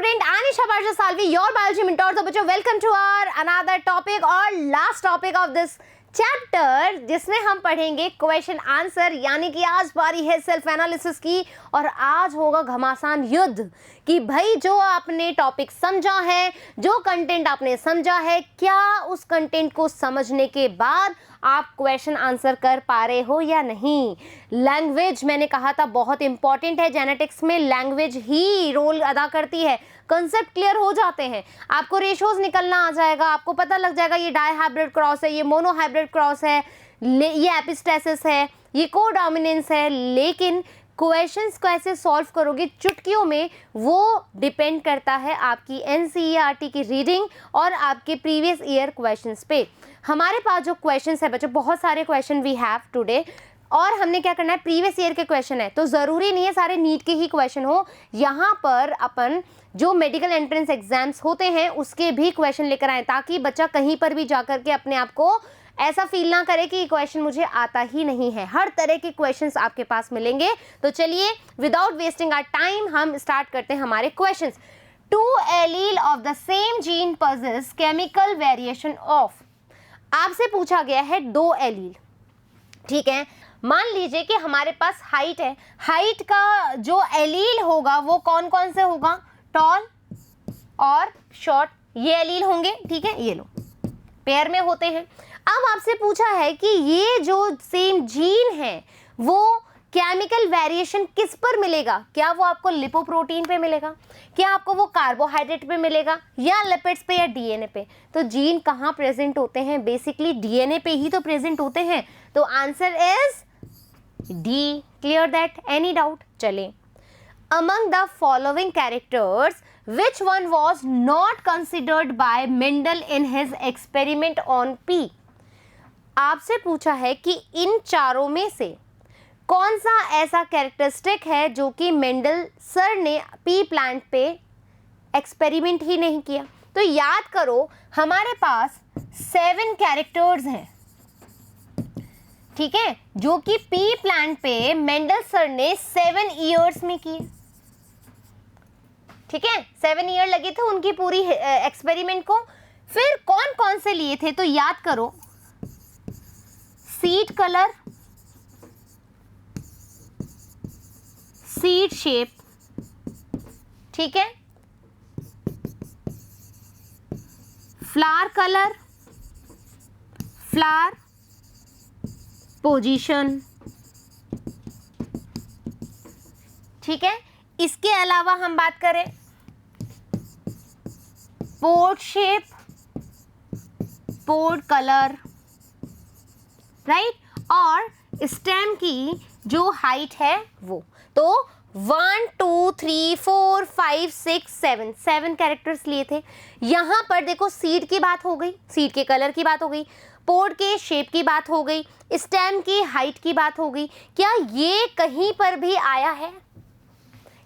student Anisha Barsha Salvi, your biology mentor. तो बच्चों welcome to our another topic और last topic of this chapter, जिसमें हम पढ़ेंगे क्वेश्चन आंसर। यानी कि आज बारी है सेल्फ एनालिसिस की और आज होगा घमासान युद्ध कि भाई जो आपने टॉपिक समझा है, जो कंटेंट आपने समझा है, क्या उस कंटेंट को समझने के बाद आप क्वेश्चन आंसर कर पा रहे हो या नहीं। लैंग्वेज मैंने कहा था बहुत इंपॉर्टेंट है, जेनेटिक्स में लैंग्वेज ही रोल अदा करती है। कंसेप्ट क्लियर हो जाते हैं, आपको रेशोज निकलना आ जाएगा, आपको पता लग जाएगा ये डाई हाइब्रिड क्रॉस है, ये मोनो हाइब्रिड क्रॉस है, ये एपिस्टेसिस है, ये कोडोमिनेंस है। लेकिन क्वेश्चंस कैसे सॉल्व करोगे चुटकियों में, वो डिपेंड करता है आपकी एनसीईआरटी की रीडिंग और आपके प्रीवियस ईयर क्वेश्चंस पे। हमारे पास जो क्वेश्चंस है बच्चों, बहुत सारे क्वेश्चन वी हैव टुडे, और हमने क्या करना है, प्रीवियस ईयर के क्वेश्चन है तो ज़रूरी नहीं है सारे नीट के ही क्वेश्चन हो। यहाँ पर अपन जो मेडिकल एंट्रेंस एग्जाम्स होते हैं उसके भी क्वेश्चन लेकर आए, ताकि बच्चा कहीं पर भी जाकर के अपने आप को ऐसा फील ना करे कि ये क्वेश्चन मुझे आता ही नहीं है। हर तरह के क्वेश्चंस आपके पास मिलेंगे। तो चलिए विदाउट वेस्टिंग आवर टाइम हम स्टार्ट करते हैं हमारे questions. 2 allele of the same gene possess chemical variation of. आपसे पूछा गया है 2 एलील, ठीक है। मान लीजिए कि हमारे पास हाइट है, हाइट का जो एलील होगा वो कौन कौन से होगा, टॉल और शॉर्ट, ये एलील होंगे, ठीक है। ये लो पेयर में होते हैं। अब आपसे पूछा है कि ये जो सेम जीन है वो केमिकल वेरिएशन किस पर मिलेगा, क्या वो आपको लिपोप्रोटीन पे मिलेगा, क्या आपको वो कार्बोहाइड्रेट पे मिलेगा, या लिपिड्स पे, या डीएनए पे। तो जीन कहाँ प्रेजेंट होते हैं, बेसिकली डीएनए पे ही तो प्रेजेंट होते हैं। तो answer is D. Clear that, any doubt. चलें, among the following characters which one was not considered by Mendel in his experiment on P। आपसे पूछा है कि इन चारों में से कौन सा ऐसा कैरेक्टरिस्टिक है जो कि मेंडल सर ने पी प्लांट पे एक्सपेरिमेंट ही नहीं किया। तो याद करो हमारे पास 7 कैरेक्टर्स हैं, ठीक है, जो कि पी प्लांट पे मेंडल सर ने 7 ईयर्स में किए, ठीक है। 7 ईयर लगे थे उनकी पूरी एक्सपेरिमेंट को। फिर कौन कौन से लिए थे, तो याद करो, सीड कलर, सीड शेप, ठीक है, फ्लावर कलर, फ्लावर पोजीशन, ठीक है। इसके अलावा हम बात करें पोड शेप, पोड कलर, राइट, और स्टेम की जो हाइट है वो। तो 1 2 3 4 5 6 7 कैरेक्टर्स लिए थे। यहाँ पर देखो सीड की बात हो गई, सीड के कलर की बात हो गई, पोड के शेप की बात हो गई, स्टेम की हाइट की बात हो गई। क्या ये कहीं पर भी आया है,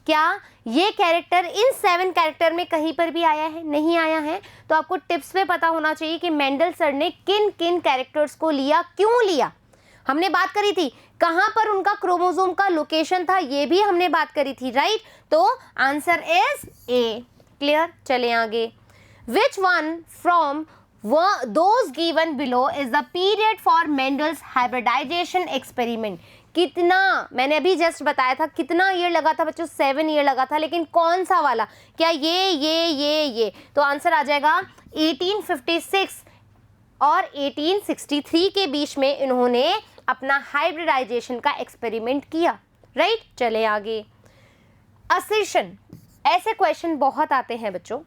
क्या ये कैरेक्टर इन 7 कैरेक्टर में कहीं पर भी आया है, नहीं आया है। तो आपको टिप्स पे पता होना चाहिए कि मेंडल सर ने किन किन कैरेक्टर्स को लिया, क्यों लिया। हमने बात करी थी कहाँ पर उनका क्रोमोसोम का लोकेशन था, ये भी हमने बात करी थी, राइट। तो आंसर इज ए। क्लियर, चले आगे। Which one from those given below is the period for Mendel's hybridization experiment। कितना, मैंने अभी जस्ट बताया था कितना ईयर लगा था बच्चों, 7 ईयर लगा था। लेकिन कौन सा वाला, क्या ये। तो आंसर आ जाएगा 1856 और 1863 के बीच में इन्होंने अपना हाइब्रिडाइजेशन का एक्सपेरिमेंट किया, राइट। चले आगे। असर्शन, ऐसे क्वेश्चन बहुत आते हैं बच्चों।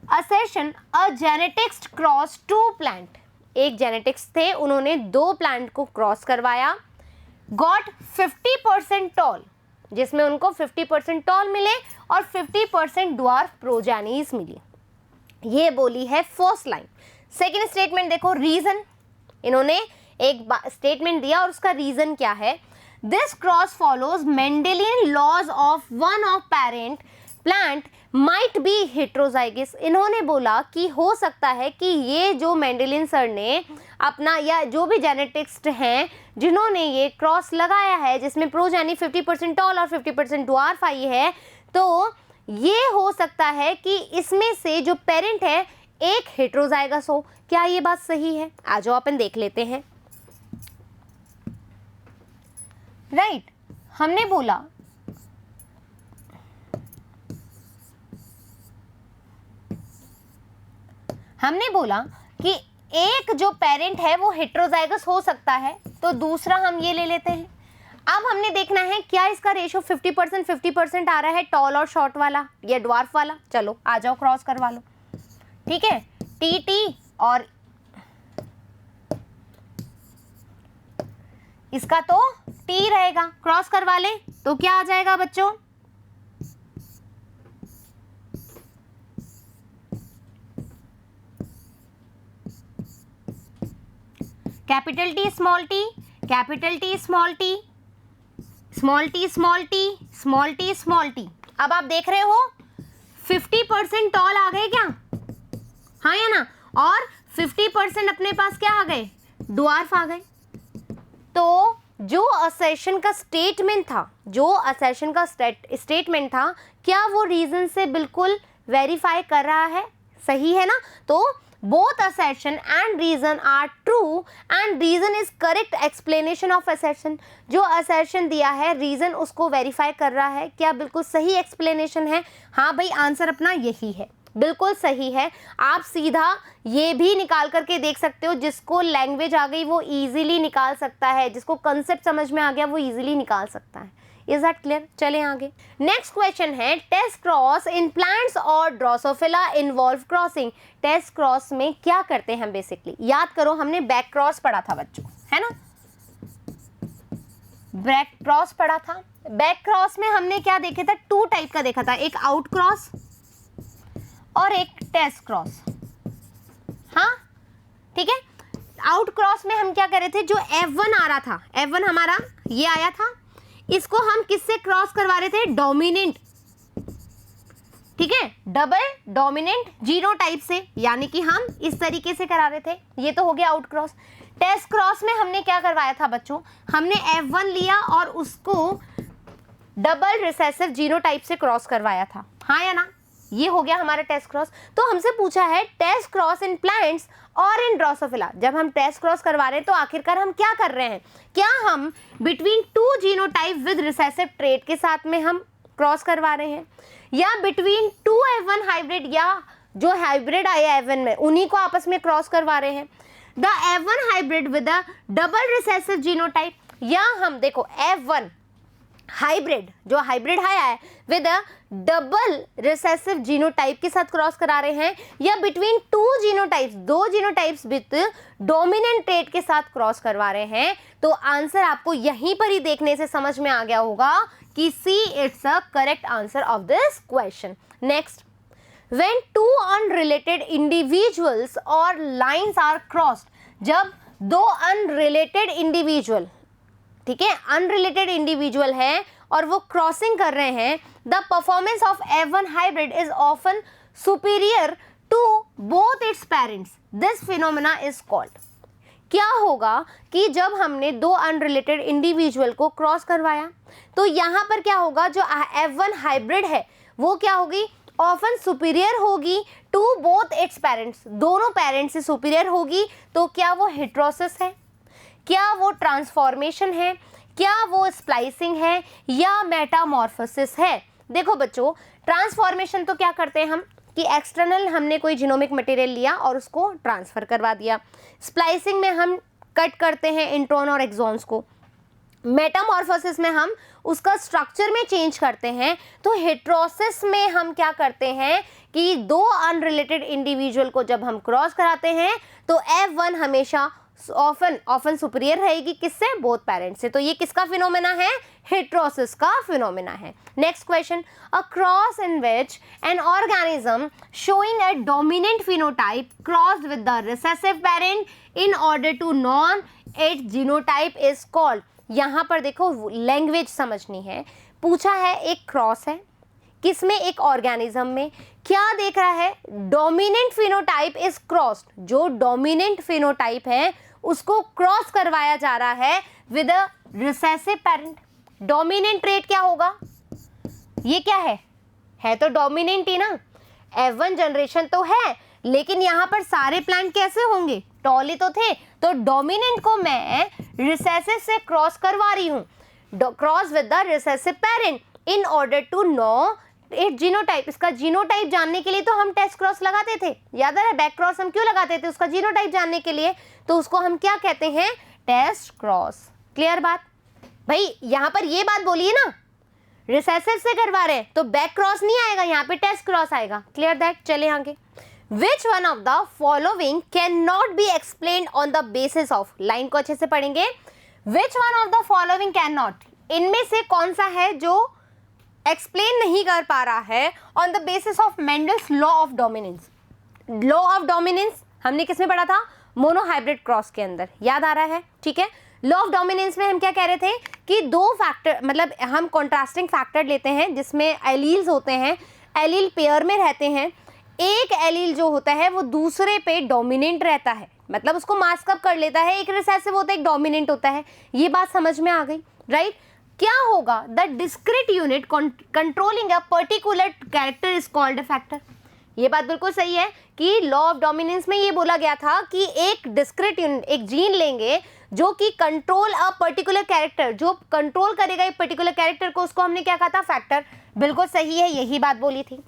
असर्शन, अ जेनेटिक्स क्रॉस 2 प्लांट। एक जेनेटिक्स थे, उन्होंने 2 प्लांट को क्रॉस करवाया, गॉट 50% टॉल, जिसमें उनको 50% टॉल मिले और 50% ड्वार्फ प्रोजेनीज मिली। ये बोली है फर्स्ट लाइन। सेकेंड स्टेटमेंट देखो, रीजन, इन्होंने एक स्टेटमेंट दिया और उसका रीजन क्या है। This cross follows Mendelian laws of one of parent plant might be heterozygous. इन्होंने बोला कि हो सकता है कि ये जो मेंडेलियन सर ने अपना, या जो भी जेनेटिक्स्ट हैं जिन्होंने ये क्रॉस लगाया है जिसमें प्रोजेनी 50% टॉल और 50% ड्वार्फ आई है, तो ये हो सकता है कि इसमें से जो पेरेंट है एक हेटेरोजाइगस हो। क्या ये बात सही है? आ जाओ अपन देख लेते हैं। राइट, हमने बोला कि एक जो पेरेंट है वो हेटेरोजाइगस हो सकता है, तो दूसरा हम ये ले लेते हैं। अब हमने देखना है क्या इसका रेशो 50% 50% आ रहा है, टॉल और शॉर्ट वाला या ड्वार्फ वाला। चलो आ जाओ क्रॉस करवा लो। ठीक है, टी टी और इसका तो टी रहेगा, क्रॉस करवा ले तो क्या आ जाएगा बच्चों? Capital T small T, capital T small T, small T small T, small T small T. अब आप देख रहे हो 50% टॉल आ गए क्या? हाँ या ना? और 50% अपने पास क्या आ गए? ड्वार्फ आ गए। तो जो असर्शन का स्टेटमेंट था, क्या वो रीजन से बिल्कुल वेरीफाई कर रहा है? सही है ना? तो both assertion and reason are true and reason is correct explanation of assertion। जो assertion दिया है reason उसको verify कर रहा है, क्या बिल्कुल सही explanation है? हाँ भाई, आंसर अपना यही है, बिल्कुल सही है। आप सीधा ये भी निकाल करके देख सकते हो, जिसको लैंग्वेज आ गई वो इजीली निकाल सकता है, जिसको कंसेप्ट समझ में आ गया वो इजीली निकाल सकता है। Is that clear? चलें आगे। नेक्स्ट क्वेश्चन है, टेस्ट क्रॉस इन प्लांट्स और Drosophila involve crossing. Test cross में क्या करते हैं बेसिकली? याद करो, हमने बैक क्रॉस पढ़ा था बच्चों, है ना? बैक क्रॉस पढ़ा था। बैक क्रॉस में हमने क्या देखे था? 2 टाइप का देखा था, एक आउट क्रॉस और एक टेस्ट क्रॉस। हाँ ठीक है, आउट क्रॉस में हम क्या कर रहे थे? जो F1 आ रहा था, F1 हमारा ये आया था, इसको हम किससे क्रॉस करवा रहे थे? डोमिनेंट। ठीक है, डबल डोमिनेंट जीनोटाइप से, यानी कि हम इस तरीके से करा रहे थे। ये तो हो गया आउट क्रॉस। टेस्ट क्रॉस में हमने क्या करवाया था बच्चों? हमने F1 लिया और उसको डबल रिसेसिव जीनोटाइप से क्रॉस करवाया था। हाँ या ना? ये हो गया हमारा टेस्ट क्रॉस। तो हमसे पूछा है टेस्ट क्रॉस इन प्लांट्स और इन ड्रोसोफिला। जब हम टेस्ट क्रॉस करवा रहे हैं तो आखिरकार हम क्या कर रहे हैं? क्या हम between 2 genotype with recessive trait के साथ में हम क्रॉस करवा रहे हैं, या बिटवीन 2 F1 हाइब्रिड, या जो हाइब्रिड आया F1 में उन्हीं को आपस में क्रॉस करवा रहे हैं? The F1 hybrid with a double recessive genotype, या हम देखो F1 हाइब्रिड, जो हाइब्रिड आया है with a double recessive genotype के साथ क्रॉस करा रहे हैं, या between 2 genotypes, 2 genotypes with dominant trait के साथ क्रॉस करवा रहे हैं। तो आंसर आपको यहीं पर ही देखने से समझ में आ गया होगा कि see it's a correct answer of this question. Next, when 2 unrelated individuals और लाइंस आर क्रॉस्ड, जब 2 अनरिलेटेड इंडिविजुअल, ठीक है, अनरिलेटेड इंडिविजुअल है और वो क्रॉसिंग कर रहे हैं, the performance of F1 hybrid is often superior to both its parents, this phenomena is called. क्या होगा कि जब हमने 2 अनरिलेटेड इंडिविजुअल को क्रॉस करवाया तो यहाँ पर क्या होगा? जो F1 हाइब्रिड है वो क्या होगी? ऑफन सुपीरियर होगी टू बोथ इट्स पेरेंट्स, दोनों पेरेंट्स से सुपीरियर होगी। तो क्या वो हेटेरोसिस है, क्या वो ट्रांसफॉर्मेशन है, क्या वो स्प्लाइसिंग है, या मेटामॉर्फोसिस है? देखो बच्चों, ट्रांसफॉर्मेशन तो क्या करते हैं हम कि एक्सटर्नल हमने कोई जीनोमिक मटेरियल लिया और उसको ट्रांसफर करवा दिया। स्प्लाइसिंग में हम कट करते हैं इंट्रॉन और एक्सॉन्स को। मेटामॉर्फोसिस में हम उसका स्ट्रक्चर में चेंज करते हैं। तो हेटेरोसिस में हम क्या करते हैं कि 2 अनरिलेटेड इंडिविजुअल को जब हम क्रॉस कराते हैं तो F1 हमेशा ऑफन सुपीरियर रहेगी, किससे? बोथ पेरेंट्स से। तो ये किसका फिनोमेना है? हेटेरोसिस का फिनोमेना है। Next question, a cross in which an organism showing a dominant phenotype crossed with the recessive parent in order to know its genotype is called. यहाँ पर देखो लैंग्वेज समझनी है। पूछा है एक क्रॉस है, किसमें? एक ऑर्गेनिज्म में। क्या देख रहा है? डोमिनेंट फिनोटाइप इज क्रॉस्ड, जो डोमिनेंट फिनोटाइप है उसको क्रॉस करवाया जा रहा है with a recessive parent. Dominant trait क्या होगा? ये क्या है? है तो डोमिनेंट ही ना, F1 जनरेशन तो है, लेकिन यहाँ पर सारे प्लांट कैसे होंगे, टॉल ही तो थे, तो डोमिनेंट को मैं रिसेसिव से क्रॉस करवा रही हूँ, cross with the recessive parent in order to know it genotype. इसका जीनोटाइप जानने के लिए तो हम टेस्ट क्रॉस लगाते थे, याद है बैक क्रॉस हम क्यों लगाते थे, उसका जीनोटाइप जानने के लिए, तो उसको हम क्या कहते हैं, टेस्ट क्रॉस। क्लियर बात भाई, यहाँ पर ये बात बोलिए ना, रिसेसिव से करवा रहे हैं तो बैक क्रॉस नहीं आएगा, यहाँ पे टेस्ट क्रॉस आएगा। क्लियर दैट, चले आगे। Which one of the following can not be explained on the basis of, line को अच्छे से पढ़ेंगे, which one of the following can not, इनमें से कौन सा है जो एक्सप्लेन नहीं कर पा रहा है on the basis of Mendel's law of dominance. Law of dominance हमने किसमें पढ़ा था, मोनोहाइब्रिड क्रॉस के अंदर, याद आ रहा है, ठीक है। लॉ ऑफ डोमिनेंस में हम क्या कह रहे थे कि दो फैक्टर, मतलब हम कॉन्ट्रास्टिंग फैक्टर लेते हैं जिसमें एलील्स होते हैं, एलील पेयर में रहते हैं, एक एलील जो होता है वो दूसरे पे डोमिनेंट रहता है, मतलब उसको मास्क अप कर लेता है, एक रिसेसिव होता है, एक डोमिनेंट होता है। ये बात समझ में आ गई, राइट। क्या होगा, the discrete unit controlling a particular character is called a factor. ये बात बिल्कुल सही है कि लॉ ऑफ डोमिनेंस में ये बोला गया था कि एक डिस्क्रीट यूनिट, एक जीन लेंगे जो कि कंट्रोल अ पर्टिकुलर कैरेक्टर, जो कंट्रोल करेगा एक पर्टिकुलर कैरेक्टर को, उसको हमने क्या कहा था, फैक्टर। बिल्कुल सही है, यही बात बोली थी।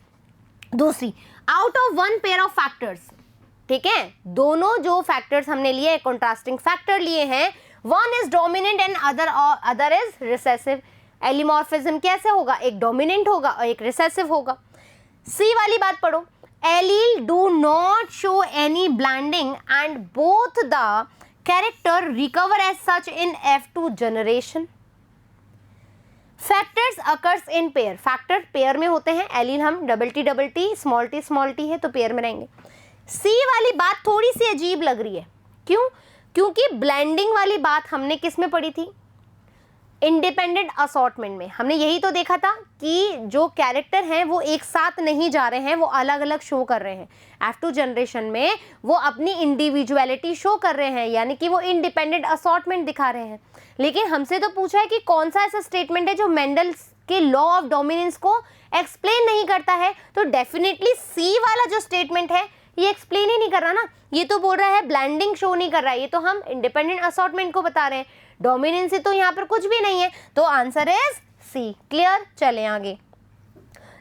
दूसरी, out of one pair of factors, ठीक है, दोनों जो फैक्टर्स हमने लिए, कॉन्ट्रास्टिंग फैक्टर लिए हैं, one is dominant and other is recessive. Allelomorphism कैसे होगा, एक डोमिनेंट होगा और एक रिसेसिव होगा। सी वाली बात पढ़ो, allele do not show any blending and both the character recover as such in F2 generation. Factors occurs in pair, factor pair में होते हैं, एलील हम डबल टी स्मॉल टी है तो पेयर में रहेंगे। सी वाली बात थोड़ी सी अजीब लग रही है, क्यों, क्योंकि ब्लेंडिंग वाली बात हमने किस में पढ़ी थी, इंडिपेंडेंट असॉर्टमेंट में। हमने यही तो देखा था कि जो कैरेक्टर हैं वो एक साथ नहीं जा रहे हैं, वो अलग अलग शो कर रहे हैं। F2 जनरेशन में वो अपनी इंडिविजुअलिटी शो कर रहे हैं, यानी कि वो इंडिपेंडेंट असॉर्टमेंट दिखा रहे हैं। लेकिन हमसे तो पूछा है कि कौन सा ऐसा स्टेटमेंट है जो मेंडल के लॉ ऑफ डोमिनेंस को एक्सप्लेन नहीं करता है, तो डेफिनेटली सी वाला जो स्टेटमेंट है ये एक्सप्लेन ही नहीं कर रहा ना, ये तो बोल रहा है ब्लेंडिंग शो नहीं कर रहा है, ये तो हम इंडिपेंडेंट असॉर्टमेंट को बता रहे हैं, डोमिनेंस से तो यहाँ पर कुछ भी नहीं है, तो आंसर इज सी। क्लियर, चले आगे।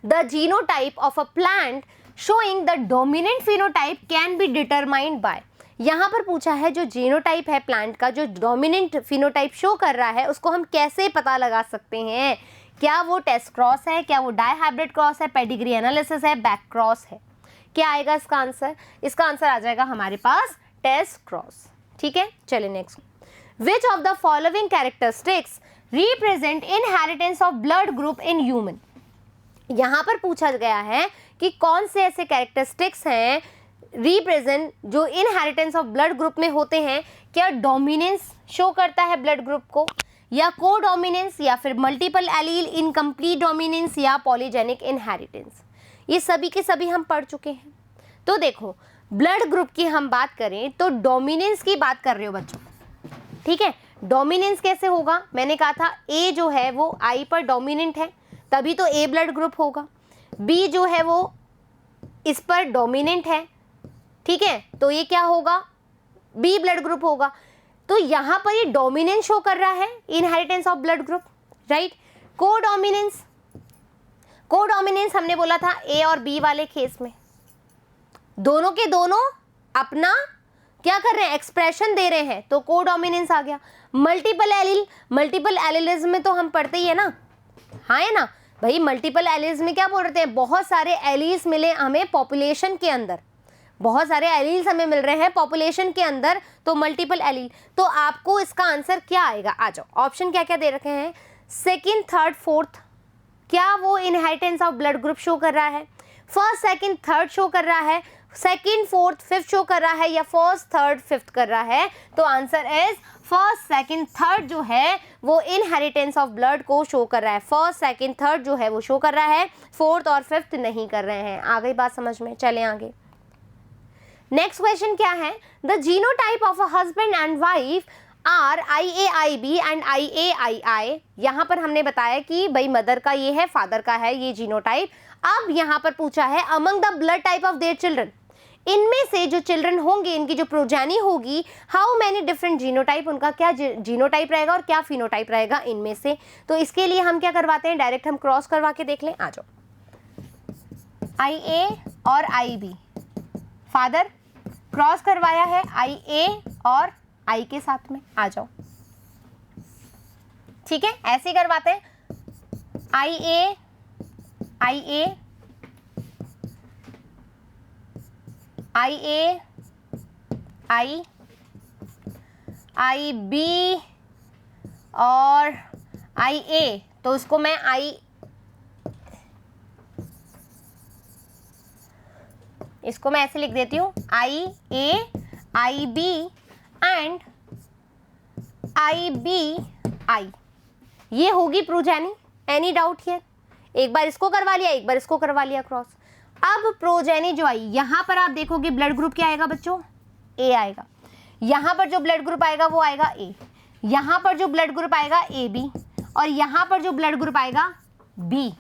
The genotype of a plant showing the dominant phenotype can be determined by, यहाँ पर पूछा है जो जीनोटाइप है प्लांट का, जो डोमिनेंट फिनोटाइप शो कर रहा है, उसको हम कैसे पता लगा सकते हैं, क्या वो टेस्ट क्रॉस है, क्या वो डायहाइब्रिड क्रॉस है, पेडिग्री एनालिसिस है, बैक क्रॉस है। क्या आएगा इसका आंसर, इसका आंसर आ जाएगा हमारे पास टेस्ट क्रॉस। ठीक है, चलिए next. Which of the following characteristics represent inheritance of blood group in human. यहाँ पर पूछा गया है कि कौन से ऐसे कैरेक्टरिस्टिक्स हैं रिप्रेजेंट जो इनहेरिटेंस ऑफ ब्लड ग्रुप में होते हैं, क्या डोमिनेंस शो करता है ब्लड ग्रुप को, या को डोमिनेंस, या फिर मल्टीपल एलील, इनकम्प्लीट डोमिनेंस, या पॉलीजेनिक इनहेरिटेंस। ये सभी के सभी हम पढ़ चुके हैं। तो देखो, ब्लड ग्रुप की हम बात करें तो डोमिनेंस की बात कर रहे हो बच्चों, ठीक है। डोमिनेंस कैसे होगा, मैंने कहा था ए जो है वो आई पर डोमिनेंट है, तभी तो ए ब्लड ग्रुप होगा। बी जो है वो इस पर डोमिनेंट है, ठीक है, तो ये क्या होगा, बी ब्लड ग्रुप होगा। तो यहाँ पर ये डोमिनेंस शो कर रहा है, inheritance of blood group, right. को डोमिनेंस, को डोमिनेंस हमने बोला था ए और बी वाले केस में दोनों के दोनों अपना क्या कर रहे हैं, एक्सप्रेशन दे रहे हैं, तो को डोमिनेंस आ गया। मल्टीपल एलील, मल्टीपल एलीलिज्म में तो हम पढ़ते ही है ना, हाँ है ना भाई। मल्टीपल एलील्स में क्या बोल रहे हैं, बहुत सारे एलील्स मिले हमें पॉपुलेशन के अंदर, बहुत सारे एलील्स हमें मिल रहे हैं पॉपुलेशन के अंदर, तो मल्टीपल एलील। तो आपको इसका आंसर क्या आएगा, आ जाओ, ऑप्शन क्या क्या दे रखे हैं, सेकंड, थर्ड, फोर्थ, क्या वो inheritance of blood group show कर रहा है, फर्स्ट, सेकंड, थर्ड शो कर रहा है, सेकंड, फोर्थ, फिफ्थ शो कर रहा है, या फर्स्ट, थर्ड, फिफ्थ कर रहा है। तो answer is first, second, third जो है वो इनहेरिटेंस ऑफ ब्लड को शो कर रहा है। फर्स्ट, सेकंड, थर्ड जो है वो शो कर रहा है, फोर्थ और फिफ्थ नहीं कर रहे हैं। आ गई बात समझ में, चलें आगे। नेक्स्ट क्वेश्चन क्या है, the genotype of a husband and wife are IAIB and IAII, यहाँ पर हमने बताया कि भाई मदर का ये है, फादर का है ये जीनोटाइप। अब यहाँ पर पूछा है among the blood type of their children, इनमें से जो चिल्ड्रन होंगे, इनकी जो प्रोजेनी होगी, हाउ मैनी डिफरेंट जीनोटाइप, उनका क्या जीनोटाइप रहेगा और क्या फिनोटाइप रहेगा इनमें से। तो इसके लिए हम क्या करवाते हैं, डायरेक्ट हम क्रॉस करवा के देख लें। आ जाओ, IA और IB, फादर क्रॉस करवाया है IA और I के साथ में, आ जाओ। ठीक है, ऐसे ही करवाते हैं, IA IA I IB और IA, तो उसको मैं इसको मैं ऐसे लिख देती हूँ, IA IB एंड IBI, ये होगी प्रोजेनी। Any doubt here? एक बार इसको करवा लिया, एक बार इसको करवा लिया क्रॉस। अब प्रोजेनी जो आई, यहाँ पर आप देखोगे ब्लड ग्रुप क्या आएगा बच्चों, A आएगा। यहाँ पर जो ब्लड ग्रुप आएगा वो आएगा A, यहाँ पर जो ब्लड ग्रुप आएगा AB, और यहाँ पर जो ब्लड ग्रुप आएगा B।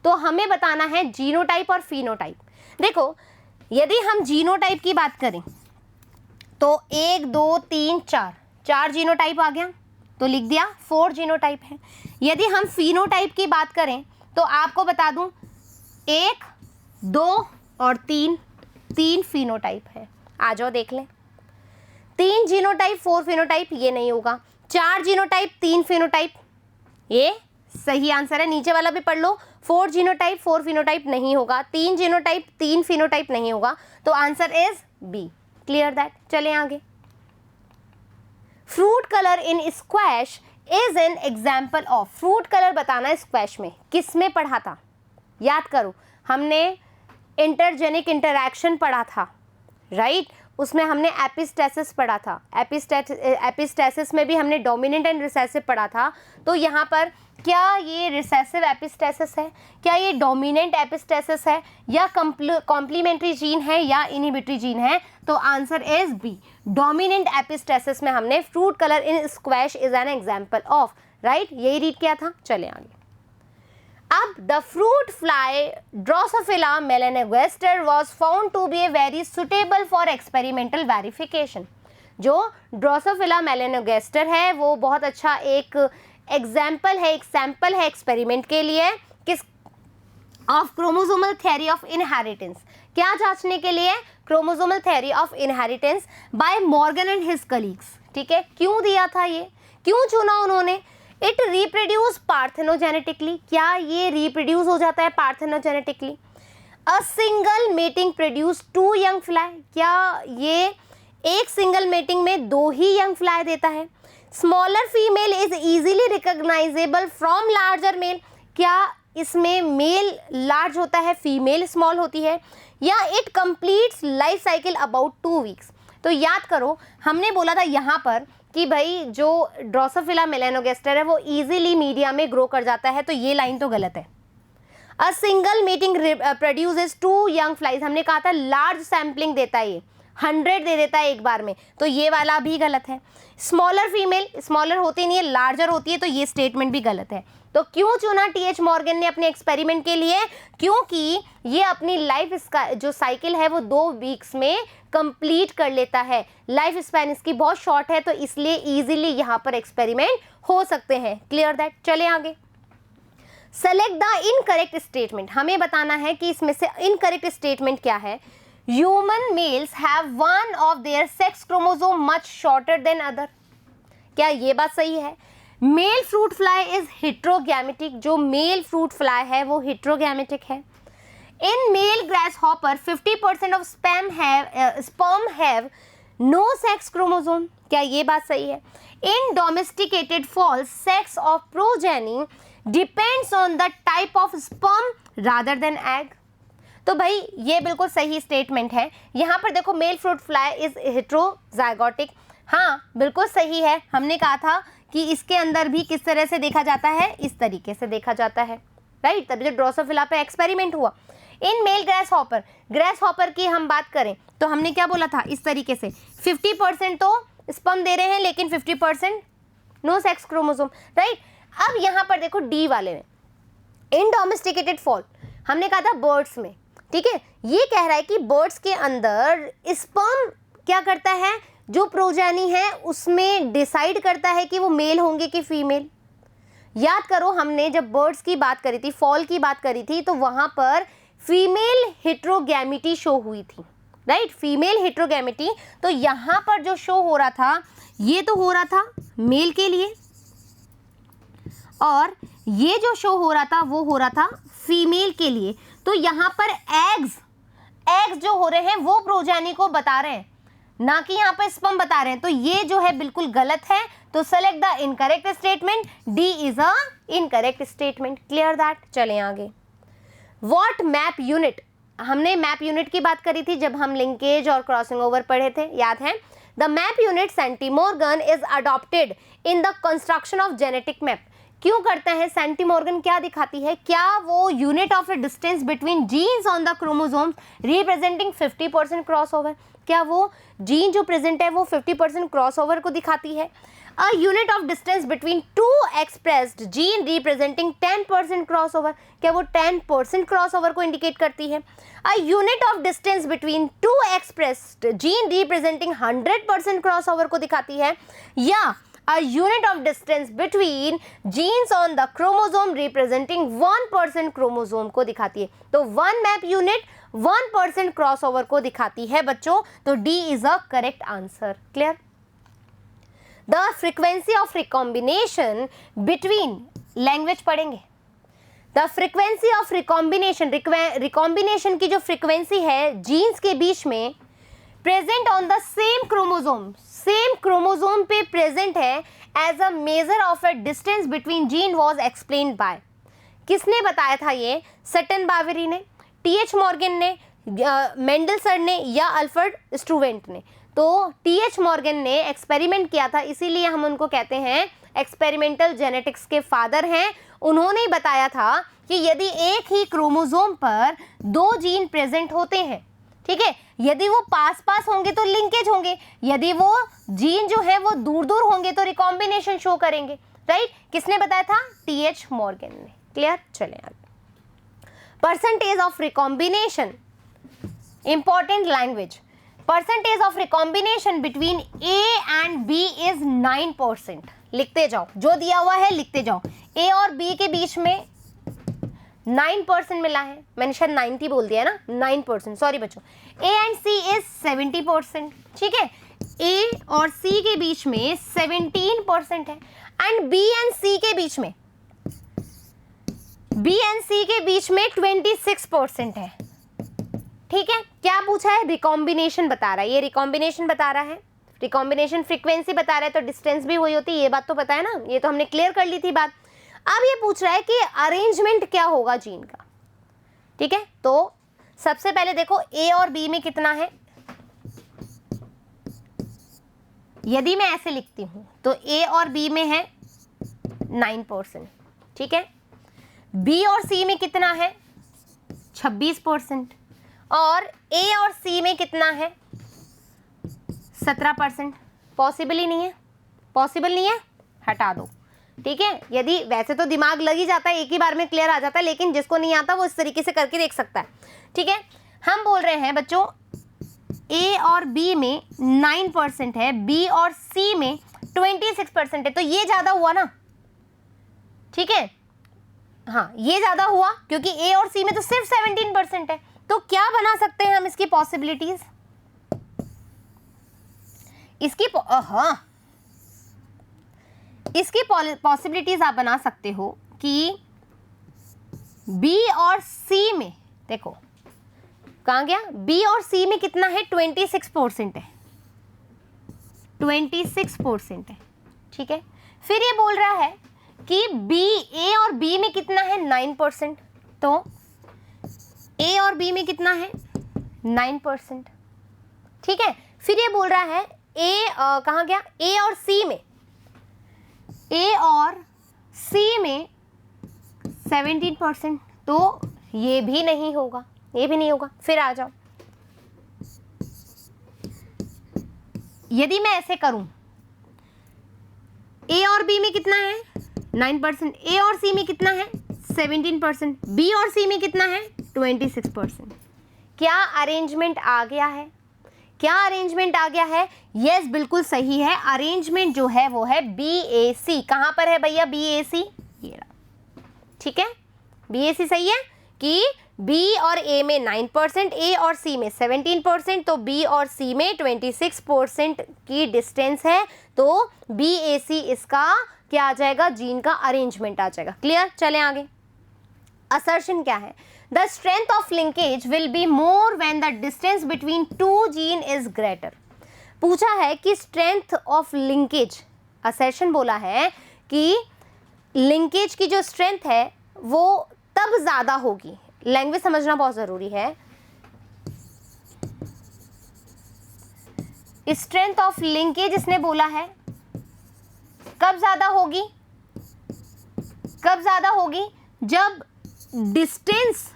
तो हमें बताना है जीनोटाइप और फिनोटाइप। देखो, यदि हम जीनोटाइप की बात करें तो 1 2 3 4 जीनोटाइप आ गया, तो लिख दिया 4 जीनोटाइप है। यदि हम फिनोटाइप की बात करें तो आपको बता दूं 1 2 और 3 फिनोटाइप है। आ जाओ देख लें, 3 जीनोटाइप 4 फिनोटाइप, ये नहीं होगा। 4 जीनोटाइप 3 फिनोटाइप, ये सही आंसर है। नीचे वाला भी पढ़ लो, 4 जीनोटाइप 4 फिनोटाइप नहीं होगा, 3 जीनोटाइप 3 फिनोटाइप नहीं होगा, तो answer is B. Clear that? चलें आगे। Fruit colour in squash is an example of, fruit colour बताना है स्क्वैश में, किस में पढ़ा था, याद करो, हमने इंटरजेनिक इंटरैक्शन पढ़ा था, राइट? उसमें हमने एपिस्टेसिस पढ़ा था, एपिस्टेसिस में भी हमने डोमिनेंट एंड रिसेसिव पढ़ा था। तो यहाँ पर क्या ये रिसेसिव एपिस्टेसिस है, क्या ये डोमिनेंट एपिस्टेसिस है, या कॉम्प्लीमेंट्री जीन है, या इनहिबिटरी जीन है? तो answer is B, dominant epistasis में हमने fruit colour in squash is an example of, right? यही रीड किया था। चले आगे। अब the fruit fly Drosophila melanogaster was found to be very suitable for experimental verification। जो ड्रोसोफिला melanogaster है वो बहुत अच्छा एक एग्जाम्पल है, एक सैंपल है एक्सपेरिमेंट के लिए, किस of chromosomal theory of inheritance. क्या जांचने के लिए? Chromosomal theory of inheritance bye Morgan and his colleagues. ठीक है, क्यों दिया था ये, क्यों चुना उन्होंने? इट रिप्रोड्यूस पार्थेनोजेनेटिकली, क्या ये रिप्रोड्यूस हो जाता है parthenogenetically? A single mating produce 2 young fly, क्या ये एक सिंगल मेटिंग में 2 ही यंग फ्लाई देता है? Smaller female is easily recognisable from larger male, क्या इसमें मेल लार्ज होता है, फीमेल स्मॉल होती है? या it completes life cycle about 2 weeks. तो याद करो, हमने बोला था यहाँ पर कि भाई जो ड्रोसोफिला melanogaster है वो इजीली मीडिया में ग्रो कर जाता है, तो ये लाइन तो गलत है। A single meeting produces 2 young flies, हमने कहा था लार्ज सैम्पलिंग देता है, ये 100 दे देता है एक बार में, तो ये वाला भी गलत है। स्मॉलर फीमेल, स्मॉलर होती नहीं है, लार्जर होती है, तो ये स्टेटमेंट भी गलत है। तो क्यों चुना TH मॉर्गन ने अपने एक्सपेरिमेंट के लिए? क्योंकि ये अपनी लाइफ जो साइकिल है वो 2 वीक्स में कंप्लीट कर लेता है, लाइफ स्पैन इसकी बहुत शॉर्ट है, तो इसलिए इजीली यहाँ पर एक्सपेरिमेंट हो सकते हैं। Clear that? चले आगे। सेलेक्ट द इनकरेक्ट स्टेटमेंट, हमें बताना है कि इसमें से इनकरेक्ट स्टेटमेंट क्या है। Human males have one of their sex chromosome much shorter than other, क्या ये बात सही है? Male fruit fly is heterogametic, जो मेल फ्रूट फ्लाई है वो हेट्रोगैमेटिक है। In male grasshopper 50% of sperm have no sex chromosome, क्या ये बात सही है? In domesticated fowls sex of progeny depends on the type of sperm rather than egg. तो भाई ये बिल्कुल सही स्टेटमेंट है। यहाँ पर देखो, mail fruit fly is heterozygotic, हाँ बिल्कुल सही है। हमने कहा था कि इसके अंदर भी किस तरह से देखा जाता है, इस तरीके से देखा जाता है, राइट? तभी जो ड्रोसोफिला पे एक्सपेरिमेंट हुआ। इन मेल ग्रास हॉपर की हम बात करें तो हमने क्या बोला था, इस तरीके से 50% तो स्पर्म दे रहे हैं लेकिन 50% नो सेक्स क्रोमोसोम, राइट। अब यहाँ पर देखो डी वाले में इन डोमेस्टिकेटेड फॉल, हमने कहा था बर्ड्स में, ठीक है। ये कह रहा है कि बर्ड्स के अंदर स्पर्म क्या करता है, जो प्रोजेनी है उसमें डिसाइड करता है कि वो मेल होंगे कि फीमेल। याद करो हमने जब बर्ड्स की बात करी थी, फॉल की बात करी थी, तो वहाँ पर फीमेल हेट्रोगैमिटी शो हुई थी, राइट, फीमेल हेट्रोगैमिटी। तो यहाँ पर जो शो हो रहा था ये तो हो रहा था मेल के लिए, और ये जो शो हो रहा था वो हो रहा था फीमेल के लिए। तो यहाँ पर एग्स जो हो रहे हैं वो प्रोजेनी को बता रहे हैं, ना कि यहाँ पर स्पर्म बता रहे हैं। तो ये जो है बिल्कुल गलत है, तो select the incorrect statement, D is a incorrect statement. Clear that. चलें आगे। व्हाट मैप यूनिट, हमने मैप यूनिट की बात करी थी जब हम लिंकेज और क्रॉसिंग ओवर पढ़े थे, याद है। The map unit centimorgan is adopted in the construction of genetic map. क्यों करते हैं, सेंटीमोर्गन क्या दिखाती है, क्या वो unit of a distance between genes on the chromosomes representing 50% crossover, क्या वो जीन जो प्रेजेंट है वो 50% क्रॉसओवर को दिखाती है। A unit of distance between two expressed gene representing 10% crossover, क्या वो 10% क्रॉसओवर को इंडिकेट करती है। A unit of distance between two expressed gene representing 100% crossover को दिखाती है, या a unit of distance between genes on the chromosome representing 1% chromosome को दिखाती है। तो वन मैप यूनिट 1% क्रॉसओवर को दिखाती है बच्चों, तो D is a correct answer। Clear. The frequency of recombination between, language पढ़ेंगे। The frequency of recombination, recombination की जो फ्रीक्वेंसी है जीन्स के बीच में, present on the same chromosome, same chromosome पे प्रेजेंट है, as a measure of a distance between gene was explained by, किसने बताया था ये, सटन बावेरी ने, टीएच मॉर्गन ने, मेंडलसन ने, या अल्फ्रेड स्टूवेंट ने। तो टीएच मॉर्गन ने एक्सपेरिमेंट किया था, इसीलिए हम उनको कहते हैं एक्सपेरिमेंटल जेनेटिक्स के फादर हैं। उन्होंने ही बताया था कि यदि एक ही क्रोमोसोम पर दो जीन प्रेजेंट होते हैं, ठीक है, यदि वो पास पास होंगे तो लिंकेज होंगे, यदि वो जीन जो है वो दूर दूर होंगे तो रिकॉम्बिनेशन शो करेंगे, राइट। किसने बताया था, टीएच मॉर्गन ने। क्लियर। चलें आगे। Percentage of recombination, important language. Percentage of recombination between A and B is 9%। लिखते जाओ, जो दिया हुआ है लिखते जाओ। ए और बी के बीच में 9% मिला है, मैंने शायद 90 बोल दिया ना, 9%, सॉरी बच्चों। ए एंड सी इज 70%, ठीक है, ए और सी के बीच में 17% है, एंड बी एंड सी के बीच में, बी एंड सी के बीच में 26% है, ठीक है। क्या पूछा है, रिकॉम्बिनेशन बता रहा है, ये रिकॉम्बिनेशन बता रहा है, रिकॉम्बिनेशन फ्रीक्वेंसी बता रहा है, तो डिस्टेंस भी वही होती है, ये बात तो पता है ना, ये तो हमने क्लियर कर ली थी बात। अब ये पूछ रहा है कि अरेंजमेंट क्या होगा जीन का, ठीक है। तो सबसे पहले देखो ए और बी में कितना है, यदि मैं ऐसे लिखती हूं तो ए और बी में है 9%, ठीक है। बी और सी में कितना है, 26%, और ए और सी में कितना है, 17%। पॉसिबल ही नहीं है, पॉसिबल नहीं है, हटा दो, ठीक है। यदि वैसे तो दिमाग लग ही जाता है, एक ही बार में क्लियर आ जाता है, लेकिन जिसको नहीं आता वो इस तरीके से करके देख सकता है, ठीक है। हम बोल रहे हैं बच्चों ए और बी में 9% है, बी और सी में 26% है, तो ये ज़्यादा हुआ ना, ठीक है। हाँ, ये ज़्यादा हुआ क्योंकि ए और सी में तो सिर्फ 17% है। तो क्या बना सकते हैं हम इसकी पॉसिबिलिटीज, इसकी हाँ, इसकी पॉसिबिलिटीज आप बना सकते हो कि बी और सी में, देखो कहाँ गया, बी और सी में कितना है, 26% है, 26% है, ठीक है। फिर ये बोल रहा है कि बी, ए और बी में कितना है, 9%, तो ए और बी में कितना है, 9%, ठीक है। फिर ये बोल रहा है कहाँ गया, ए और सी में, ए और सी में 17%, तो ये भी नहीं होगा, ये भी नहीं होगा। फिर आ जाओ, यदि मैं ऐसे करूं ए और बी में कितना है 9%, ए और सी में कितना है 17%, बी और सी में कितना है 26%। क्या अरेंजमेंट आ गया है? क्या अरेंजमेंट आ गया है? यस, बिल्कुल सही है। अरेंजमेंट जो है वो है बी ए सी। कहां पर है भैया बी ए सी? ये रहा, ठीक है, बी ए सी सही है कि बी और ए में 9%, ए और सी में 17%, तो बी और सी में 26% की डिस्टेंस है, तो बी ए सी इसका क्या आ जाएगा? जीन का अरेंजमेंट आ जाएगा। क्लियर? चलें आगे। असर्शन क्या है? The strength of linkage will be more when the distance between two gene is greater. पूछा है कि स्ट्रेंथ ऑफ लिंकेज, असर्शन बोला है कि लिंकेज की जो स्ट्रेंथ है वो तब ज्यादा होगी। लैंग्वेज समझना बहुत जरूरी है। स्ट्रेंथ ऑफ लिंकेज इसने बोला है कब ज्यादा होगी? कब ज्यादा होगी? जब डिस्टेंस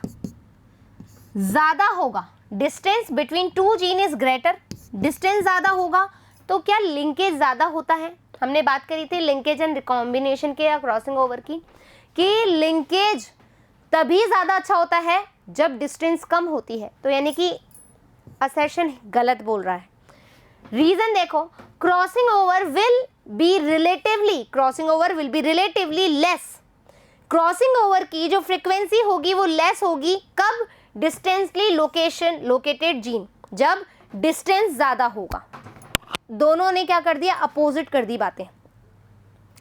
ज्यादा होगा। Distance between two gene is greater. Distance ज्यादा होगा तो क्या लिंकेज ज्यादा होता है? हमने बात करी थी लिंकेज एंड रिकॉम्बिनेशन के या क्रॉसिंग ओवर की, कि लिंकेज तभी ज्यादा अच्छा होता है जब डिस्टेंस कम होती है। तो यानी कि असर्शन गलत बोल रहा है। रीजन देखो, crossing over will be relatively less. Crossing over की जो फ्रीक्वेंसी होगी वो लेस होगी कब? डिस्टेंसली लोकेटेड जीन, जब डिस्टेंस ज्यादा होगा। दोनों ने क्या कर दिया? अपोजिट कर दी बातें,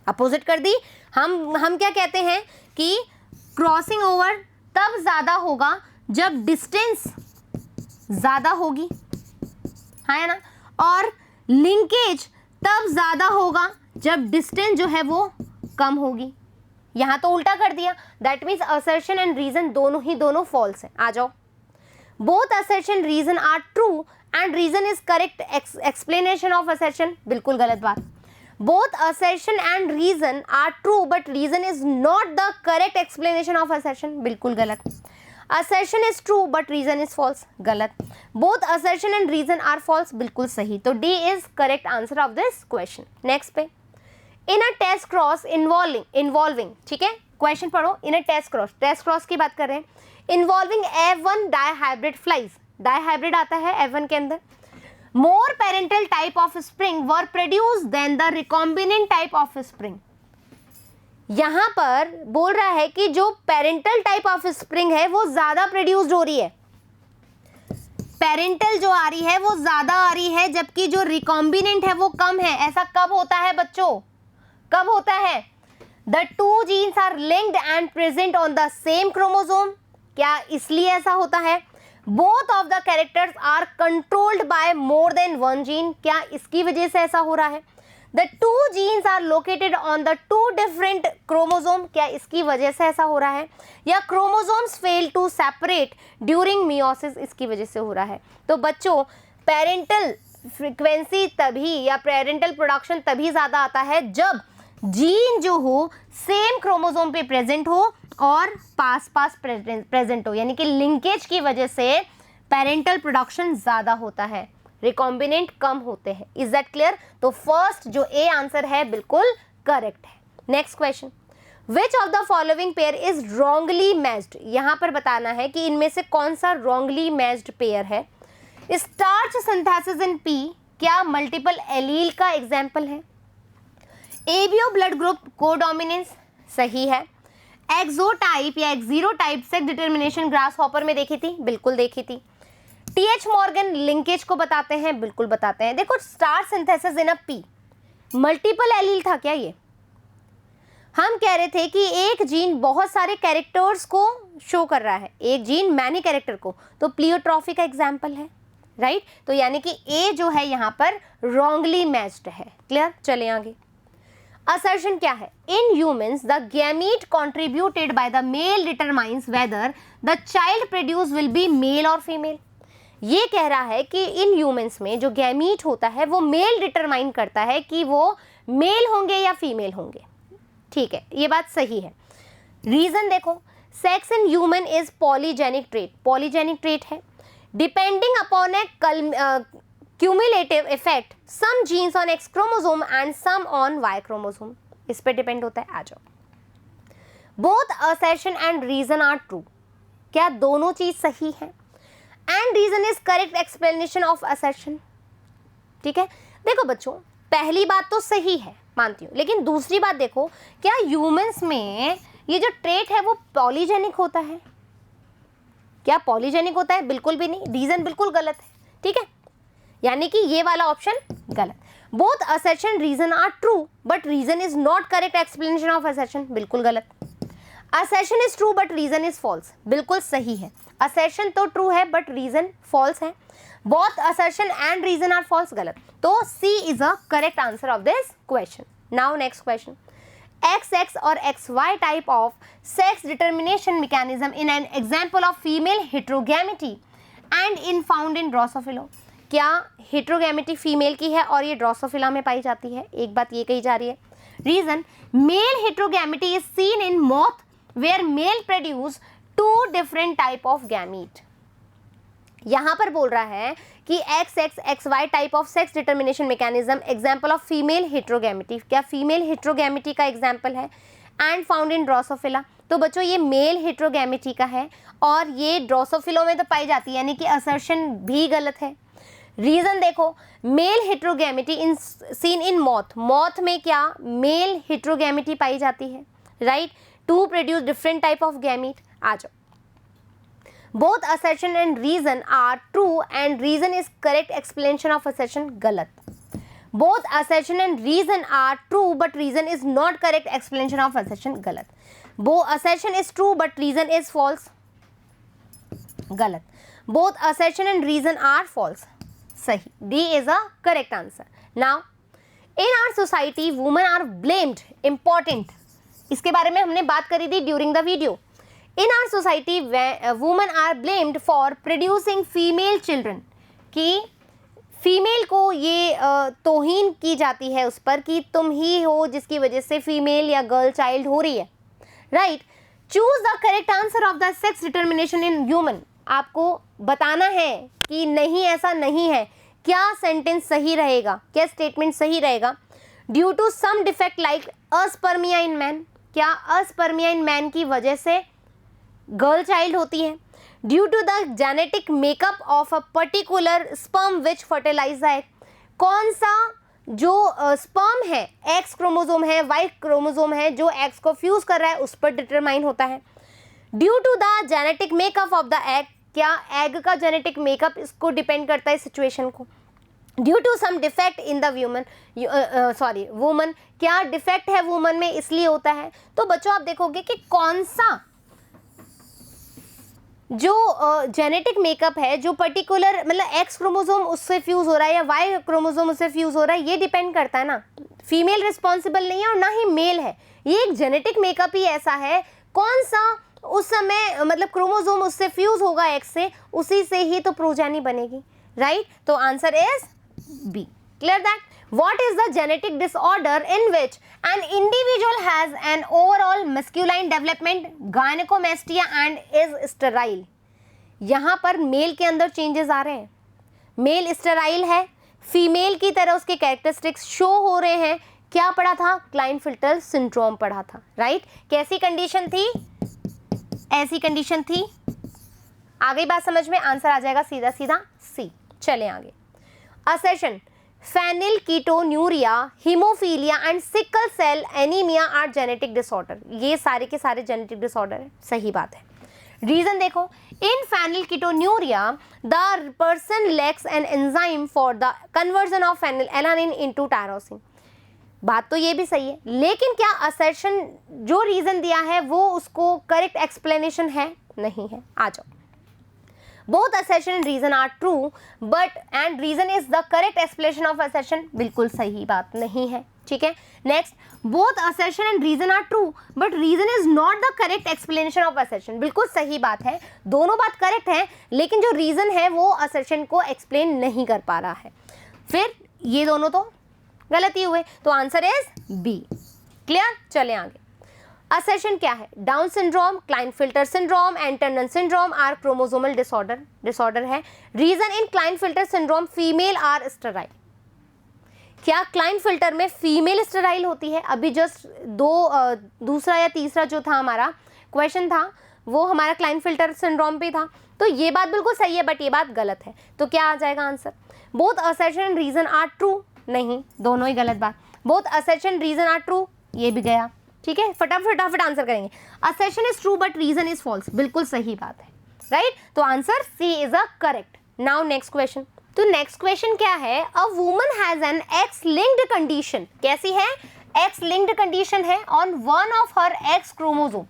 अपोजिट कर दी। हम क्या कहते हैं कि क्रॉसिंग ओवर तब ज्यादा होगा जब डिस्टेंस ज्यादा होगी, है ना, और लिंकेज तब ज्यादा होगा जब डिस्टेंस जो है वो कम होगी। यहां तो उल्टा कर दिया। That means assertion and reason दोनों फॉल्स है। आ जाओ। Both assertion reason are true and reason is correct explanation of assertion. बिल्कुल गलत बात। Both assertion and reason are true but reason is not the correct explanation of assertion. बिल्कुल गलत। Assertion is true but reason is false. गलत। Both assertion and reason are false. बिल्कुल सही। तो D is correct answer of this question. Next पे, इन a test cross involving, ठीक है, question पढ़ो। इन अ टेस्ट क्रॉस की बात कर रहे हैं, involving F1 dihybrid flies. Dihybrid आता है F1 के अंदर। More parental type offspring were produce than the recombinant type offspring. यहां पर बोल रहा है कि जो पेरेंटल टाइप ऑफ स्प्रिंग है वो ज्यादा प्रोड्यूस्ड हो रही है, पेरेंटल जो आ रही है वो ज्यादा आ रही है, जबकि जो रिकॉम्बिनेंट है वो कम है। ऐसा कब होता है बच्चों? कब होता है? The two genes are linked and present on the same chromosome. क्या इसलिए ऐसा होता है? Both of the characters are controlled by more than one gene. क्या इसकी वजह से ऐसा हो रहा है? The two genes are located on the two different chromosome. क्या इसकी वजह से ऐसा हो रहा है? या chromosomes fail to separate during meiosis, इसकी वजह से हो रहा है। तो बच्चों, पेरेंटल फ्रीक्वेंसी तभी या पेरेंटल प्रोडक्शन तभी ज्यादा आता है जब जीन जो हो सेम क्रोमोसोम पे प्रेजेंट हो और पास प्रेजेंट हो, यानी कि लिंकेज की वजह से पेरेंटल प्रोडक्शन ज्यादा होता है, रिकॉम्बिनेंट कम होते हैं। Is that clear? तो फर्स्ट जो ए आंसर है बिल्कुल करेक्ट है। Next question, which of the following pair is wrongly matched. यहां पर बताना है कि इनमें से कौन सा रॉन्गली मैच्ड पेयर है। स्टार्च सिंथेसिस इन पी क्या मल्टीपल एलील का एग्जाम्पल है? एबीओ ब्लड ग्रुप कोडोमिनेंस सही है। एक्सोटाइप या एक्जीरोटाइप सेक्स डिटर्मिनेशन ग्रास हॉपर में देखी थी, बिल्कुल देखी थी। टीएच मॉर्गन लिंकेज को बताते हैं, बिल्कुल बताते हैं। देखो, star synthesis in a P multiple allele था क्या? ये हम कह रहे थे कि एक जीन बहुत सारे कैरेक्टर्स को शो कर रहा है, एक जीन मैनी कैरेक्टर को, तो प्लियोट्रॉफी का एग्जाम्पल है, राइट। तो यानी कि ए जो है यहाँ पर रॉन्गली मैच्ड है। क्लियर? चले आगे। असर्शन क्या है? In humans the gamete contributed by the male determines whether the child produce will be male और फीमेल। ये कह रहा है कि इन ह्यूमंस में जो गैमीट होता है वो मेल डिटरमाइन करता है कि वो मेल होंगे या फीमेल होंगे। ठीक है, ये बात सही है। रीजन देखो, sex in human is polygenic trait, polygenic trait है। Depending upon A cumulative effect, some genes on X chromosome and some on Y chromosome. इस पे डिपेंड होता है। आ जाओ, both assertion and reason are true, क्या दोनों चीज सही है? And reason is correct explanation of assertion. ठीक है, देखो बच्चों, पहली बात तो सही है, मानती हूँ, लेकिन दूसरी बात देखो, क्या ह्यूमंस में ये जो ट्रेट है वो पॉलीजेनिक होता है? क्या पॉलीजेनिक होता है? बिल्कुल भी नहीं, रीजन बिल्कुल गलत है। ठीक है, यानी कि ये वाला ऑप्शन गलत। Both assertion reason are true but reason is not correct explanation of assertion, बिल्कुल गलत। Assertion is true but reason is false, बिल्कुल सही है। असर्शन तो ट्रू है बट रीजन फॉल्स है। Both assertion and reason are false, गलत। तो C is a correct answer of this question. Now next question, XX or XY type of sex determination mechanism in an example of female heterogamity and in found in Drosophila। क्या heterogamity female की है और ये Drosophila में पाई जाती है? एक बात ये कही जा रही है। Reason, male heterogamity is seen in moth where male produce two different type of gamete। यहां पर बोल रहा है कि XX XY type of sex determination mechanism example of female heterogamety, क्या फीमेल हेट्रोगैमिटी का एग्जाम्पल है? एंड फाउंड इन ड्रोसोफिला, तो बच्चों ये मेल हेट्रोगैमिटी का है और ये ड्रोसोफिलो में तो पाई जाती है, यानी कि असर्शन भी गलत है। रीजन देखो, male heterogamety in seen in moth, moth में क्या मेल हेट्रोगैमिटी पाई जाती है, right, to produce different type of gamete. आ जाओ, both assertion and reason are true and reason is correct explanation of assertion, गलत। both assertion and reason are true but reason is not correct explanation of assertion, गलत। both assertion is true but reason is false, गलत। both assertion and reason are false, सही। D is a correct answer। now in our society women are blamed, important, इसके बारे में हमने बात करी थी during the video। In our society women are blamed for producing female children, कि female को ये तौहीन की जाती है उस पर कि तुम ही हो जिसकी वजह से फीमेल या गर्ल चाइल्ड हो रही है, right. Choose the correct answer of the sex determination in human, आपको बताना है कि नहीं ऐसा नहीं है, क्या सेंटेंस सही रहेगा, क्या स्टेटमेंट सही रहेगा। Due to some defect like aspermia in man, क्या अस्पर्मिया इन मैन की वजह से गर्ल चाइल्ड होती है। Due to the genetic makeup of a particular sperm which fertilize the egg, कौन सा जो स्पर्म है, एक्स क्रोमोसोम है, वाई क्रोमोसोम है, जो एक्स को फ्यूज कर रहा है उस पर डिटरमाइन होता है। Due to the genetic makeup of the egg, क्या एग का जेनेटिक मेकअप इसको डिपेंड करता है सिचुएशन को। Due to some defect in the woman, क्या डिफेक्ट है वुमन में इसलिए होता है। तो बच्चों आप देखोगे कि कौन सा जो जेनेटिक मेकअप है, जो पर्टिकुलर मतलब एक्स क्रोमोसोम उससे फ्यूज हो रहा है या वाई क्रोमोसोम उससे फ्यूज हो रहा है, ये डिपेंड करता है ना। फीमेल रिस्पॉन्सिबल नहीं है और ना ही मेल है, ये एक जेनेटिक मेकअप ही ऐसा है, कौन सा उस समय मतलब क्रोमोसोम उससे फ्यूज होगा एक्स से, उसी से ही तो प्रोजेनी बनेगी, राइट। तो answer is B. Clear that? What is the genetic disorder in which an individual has an overall masculine development, gynecomastia and is sterile? यहाँ पर मेल के अंदर चेंजेस आ रहे हैं, मेल स्टेराइल है, फीमेल की तरह उसके कैरेक्टरिस्टिक्स शो हो रहे हैं। क्या पढ़ा था? क्लाइनफिल्टर सिंड्रोम पढ़ा था, राइट। कैसी कंडीशन थी? ऐसी कंडीशन थी। आ गई बात समझ में? आंसर आ जाएगा सीधा सीधा सी। चले आगे। Assertion, phenylketonuria, haemophilia and sickle cell anaemia are genetic disorder, ये सारे के सारे जेनेटिक डिसऑर्डर है, सही बात है। रीजन देखो, in phenylketonuria the person lacks an enzyme for the conversion of phenylalanine into tyrosine, बात तो ये भी सही है, लेकिन क्या असर्शन जो रीजन दिया है वो उसको करेक्ट एक्सप्लेनेशन है? नहीं है। आ जाओ, both assertion and reason are true but and reason is the correct explanation of assertion, बिल्कुल सही बात नहीं है, ठीक है। Next, both assertion and reason are true but reason is not the correct explanation of assertion, बिल्कुल सही बात है, दोनों बात करेक्ट है, लेकिन जो रीजन है वो assertion को एक्सप्लेन नहीं कर पा रहा है। फिर ये दोनों तो गलती हुए, तो आंसर इज बी। क्लियर? चले आगे। असर्शन क्या है? Down syndrome, Klinefelter syndrome and Turner syndrome are chromosomal disorder है। Reason in Klinefelter syndrome, female are sterile, क्या क्लाइनफिल्टर में फीमेल स्टेराइल होती है? अभी जस्ट दूसरा या तीसरा जो था हमारा क्वेश्चन था वो हमारा क्लाइनफिल्टर सिंड्रोम पे था। तो ये बात बिल्कुल सही है बट ये बात गलत है। तो क्या आ जाएगा answer? Both assertion and reason are true, नहीं, दोनों ही गलत बात। Both assertion and reason are true, ये भी गया। ठीक है, फटाफट आंसर करेंगे। Assertion is true but reason is false, बिल्कुल सही बात है, राइट। तो answer C is a correct. Now next question. तो नेक्स्ट क्वेश्चन क्या है? A woman has an X linked condition. कैसी है? एक्स लिंक्ड कंडीशन है on one of her x chromosome.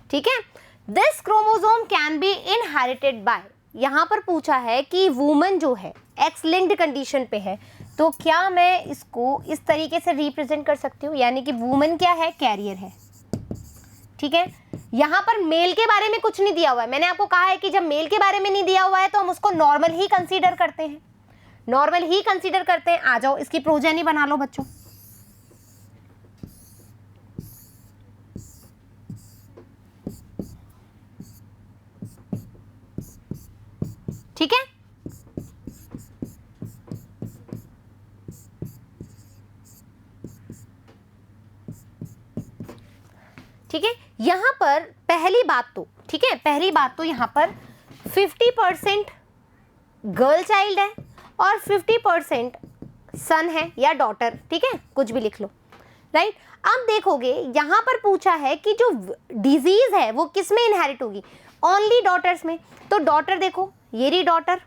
ठीक है, this chromosome can be inherited by. यहाँ पर पूछा है कि वुमन जो है एक्स लिंक्ड कंडीशन पे है, तो क्या मैं इसको इस तरीके से रिप्रेजेंट कर सकती हूँ, यानी कि वुमन क्या है? कैरियर है। ठीक है, यहाँ पर मेल के बारे में कुछ नहीं दिया हुआ है। मैंने आपको कहा है कि जब मेल के बारे में नहीं दिया हुआ है तो हम उसको नॉर्मल ही कंसीडर करते हैं, नॉर्मल ही कंसीडर करते हैं। आ जाओ, इसकी प्रोजेनी बना लो बच्चों। ठीक है, ठीक है, यहां पर पहली बात तो, ठीक है, पहली बात तो यहां पर 50% गर्ल चाइल्ड है और 50% सन है या डॉटर। ठीक है, कुछ भी लिख लो, राइट। अब देखोगे यहां पर पूछा है कि जो डिजीज है वो किस में इनहेरिट होगी? ओनली डॉटर्स में। तो डॉटर देखो, ये रही डॉटर,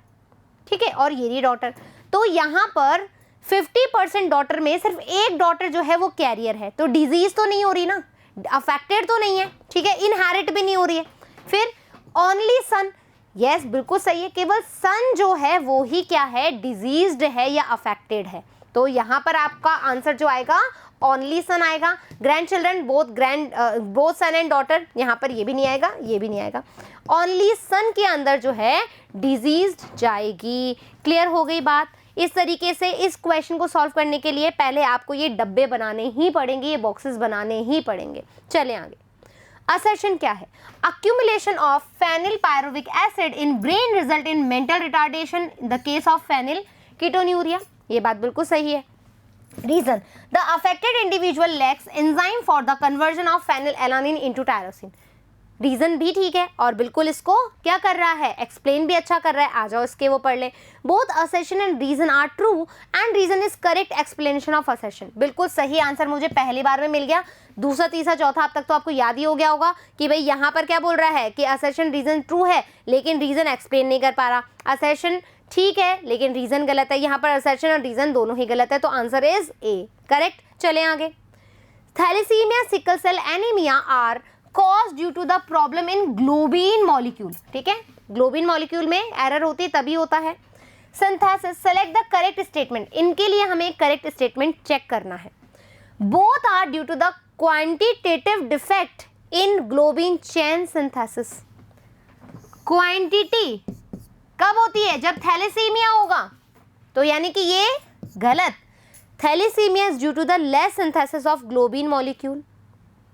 ठीक है, और ये रही डॉटर। तो यहां पर 50% डॉटर में सिर्फ एक डॉटर जो है वो कैरियर है, तो डिजीज तो नहीं हो रही ना, अफेक्टेड तो नहीं है, ठीक है, इनहेरिट भी नहीं हो रही है। फिर ओनली सन, यस बिल्कुल सही है, केवल सन जो है वो ही क्या है? डिजीज्ड है या अफेक्टेड है। तो यहाँ पर आपका आंसर जो आएगा ओनली सन आएगा। Grand children both son and daughter, यहाँ पर ये भी नहीं आएगा, ये भी नहीं आएगा। ओनली सन के अंदर जो है डिजीज्ड जाएगी। क्लियर हो गई बात? इस तरीके से इस क्वेश्चन को सॉल्व करने के लिए पहले आपको ये डब्बे बनाने ही पड़ेंगे, ये बॉक्सेस बनाने ही पड़ेंगे। चले आगे। असर्शन क्या है? Accumulation of phenylpyruvic acid in brain result in mental retardation in the case of phenylketonuria. ये बात बिल्कुल सही है। Reason, the affected individual lacks enzyme for the conversion of phenylalanine into tyrosine. Reason भी ठीक है और बिल्कुल इसको क्या कर रहा है? एक्सप्लेन भी अच्छा कर रहा है। आ जाओ इसके वो पढ़ ले। Both assertion and reason are true and reason is correct explanation of assertion. बिल्कुल सही आंसर मुझे पहली बार में मिल गया। दूसरा तीसरा चौथा अब तक तो आपको याद ही हो गया होगा कि भाई यहाँ पर क्या बोल रहा है कि असर्शन रीजन ट्रू है लेकिन रीजन एक्सप्लेन नहीं कर पा रहा। असर्शन ठीक है लेकिन रीजन गलत है। यहाँ पर असर्शन और रीजन दोनों ही गलत है, तो आंसर इज ए करेक्ट। चले आगे। Thalassemia, sickle cell anaemia are cause due to the problem in globin molecule. ठीक है, ग्लोबिन मॉलिक्यूल में एरर होती है तभी होता है। Synthesis, select the correct statement. इनके लिए हमें करेक्ट स्टेटमेंट चेक करना है। Both are due to the quantitative defect in globin chain synthesis. Quantity कब होती है? जब थैलेसीमिया होगा, तो यानी कि ये गलत। Thalassaemia is due to the less synthesis of globin molecule.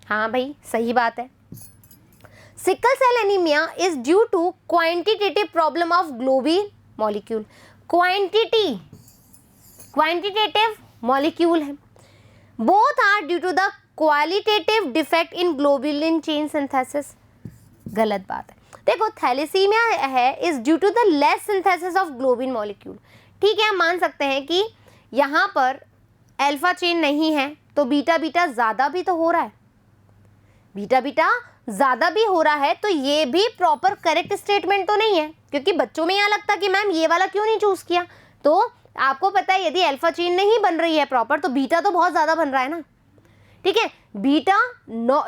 हाँ भाई सही बात है। Sickle cell anaemia is due to quantitative problem of globin molecule. Quantitative molecule है। Both are due to the qualitative defect in globulin chain synthesis. गलत बात है। देखो थैलेसीमिया है is due to the less synthesis of globin molecule. ठीक है, हम मान सकते हैं कि यहाँ पर अल्फा चेन नहीं है तो बीटा बीटा ज़्यादा भी तो हो रहा है, बीटा बीटा ज़्यादा भी हो रहा है, तो ये भी प्रॉपर करेक्ट स्टेटमेंट तो नहीं है, क्योंकि बच्चों में यहाँ लगता कि मैम ये वाला क्यों नहीं चूज़ किया। तो आपको पता है यदि अल्फा चेन नहीं बन रही है प्रॉपर तो बीटा तो बहुत ज़्यादा बन रहा है ना। ठीक है, बीटा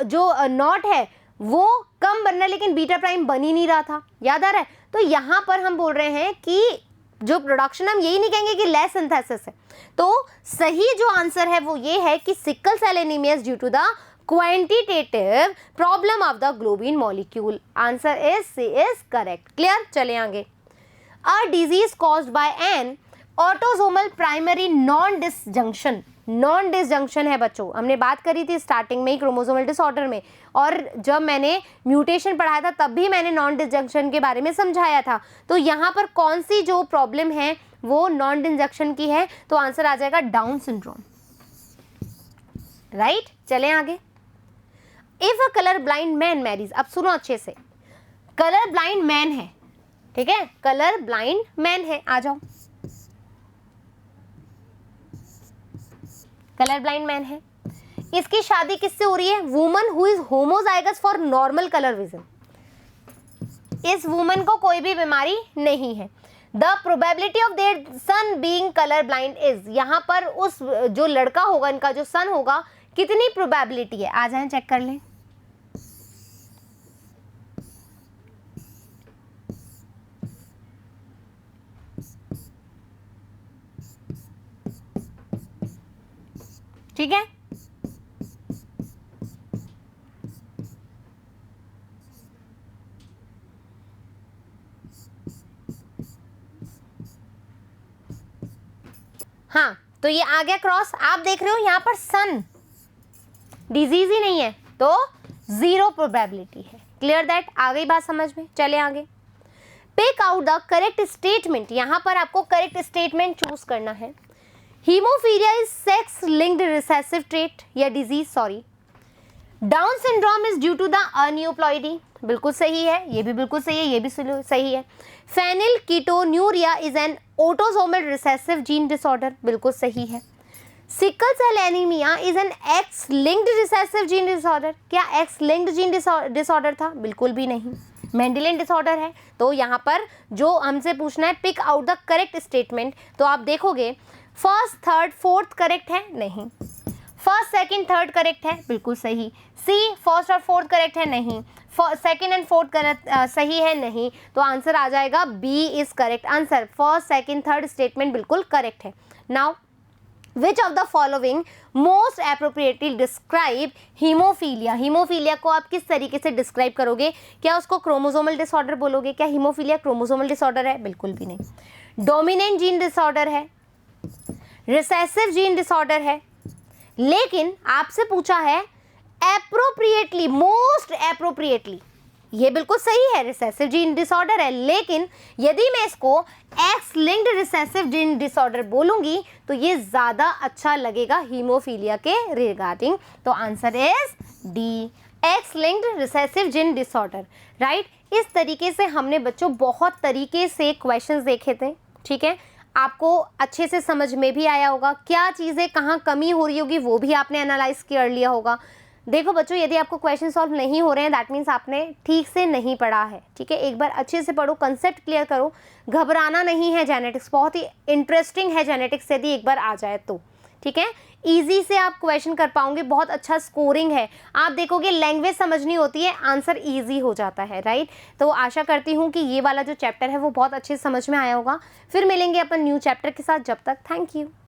जो नॉट है वो कम बन रहा है लेकिन बीटा प्राइम बन ही नहीं रहा था, याद आ रहा है। तो यहाँ पर हम बोल रहे हैं कि जो प्रोडक्शन, हम यही नहीं कहेंगे कि लेस सिंथेसिस है। तो सही जो आंसर है वो ये है कि sickle cell anaemia is due to the quantitative problem of the globin molecule. Answer is C is correct. Clear? चले आगे। A disease caused by an autosomal primary non disjunction. Non disjunction है बच्चों, हमने बात करी थी स्टार्टिंग में ही chromosomal disorder में, और जब मैंने म्यूटेशन पढ़ाया था तब भी मैंने नॉन डिसजंक्शन के बारे में समझाया था। तो यहाँ पर कौन सी जो प्रॉब्लम है वो नॉन इंजेक्शन की है, तो आंसर आ जाएगा डाउन सिंड्रोम, राइट। चलें आगे। If a colour blind man marries, अब सुनो अच्छे से, कलर ब्लाइंड मैन है, ठीक है, कलर ब्लाइंड मैन है, आ जाओ, कलर ब्लाइंड मैन है, इसकी शादी किससे हो रही है? Woman who is homozygous for normal colour vision. इस वुमन को कोई भी बीमारी नहीं है। The probability of their son being colour blind is, यहाँ पर उस जो लड़का होगा, इनका जो सन होगा, कितनी प्रोबेबिलिटी है? आ जाएं चेक कर लें। ठीक है, हाँ, तो ये आ गया क्रॉस। आप देख रहे हो यहाँ पर सन डिजीज ही नहीं है, तो 0 प्रोबेबिलिटी है। Clear that? आ गई बात समझ में? चले आगे। Pick out the correct statement, यहाँ पर आपको करेक्ट स्टेटमेंट चूज करना है। Haemophilia is sex linked recessive trait या disease, sorry. Down syndrome is due to the aneuploidy, बिल्कुल सही है, ये भी बिल्कुल सही है, ये भी सही है। Phenylketonuria is an autosomal recessive gene disorder, बिल्कुल सही है। Sickle cell anaemia is an X linked recessive gene disorder, क्या एक्स लिंक्ड जीन डिसऑर्डर था? बिल्कुल भी नहीं, मेंडेलियन डिसऑर्डर है। तो यहाँ पर जो हमसे पूछना है pick out the correct statement, तो आप देखोगे फर्स्ट थर्ड फोर्थ करेक्ट है, नहीं। फर्स्ट सेकंड थर्ड करेक्ट है, बिल्कुल सही। सी फर्स्ट और फोर्थ करेक्ट है, नहीं। सेकंड एंड फोर्थ करेक्ट सही है, नहीं। तो आंसर आ जाएगा B is correct answer. First second third statement बिल्कुल करेक्ट है। Now which of the following most appropriately describe haemophilia, haemophilia को आप किस तरीके से डिस्क्राइब करोगे? क्या उसको क्रोमोसोमल डिसऑर्डर बोलोगे? क्या हीमोफीलिया क्रोमोसोमल डिसऑर्डर है? बिल्कुल भी नहीं। डोमिनेंट जीन डिसऑर्डर है, रिसेसिव जीन डिसऑर्डर है, लेकिन आपसे पूछा है एप्रोप्रिएटली, मोस्ट एप्रोप्रिएटली, ये बिल्कुल सही है, रिसेसिव जीन डिसऑर्डर है, लेकिन यदि मैं इसको x linked recessive gene disorder बोलूंगी तो ये ज्यादा अच्छा लगेगा हीमोफीलिया के रिगार्डिंग। तो answer is D, x linked recessive gene disorder, right. इस तरीके से हमने बच्चों बहुत तरीके से क्वेश्चंस देखे थे, ठीक है। आपको अच्छे से समझ में भी आया होगा, क्या चीज़ें कहाँ कमी हो रही होगी वो भी आपने एनालाइज कर लिया होगा। देखो बच्चों, यदि आपको क्वेश्चन सॉल्व नहीं हो रहे हैं दैट मीन्स आपने ठीक से नहीं पढ़ा है, ठीक है। एक बार अच्छे से पढ़ो, कंसेप्ट क्लियर करो, घबराना नहीं है। जेनेटिक्स बहुत ही इंटरेस्टिंग है, जेनेटिक्स यदि एक बार आ जाए तो, ठीक है। इजी से आप क्वेश्चन कर पाओगे, बहुत अच्छा स्कोरिंग है। आप देखोगे लैंग्वेज समझनी होती है, आंसर इजी हो जाता है, राइट। तो आशा करती हूँ कि ये वाला जो चैप्टर है वो बहुत अच्छे से समझ में आया होगा। फिर मिलेंगे अपन न्यू चैप्टर के साथ, जब तक थैंक यू।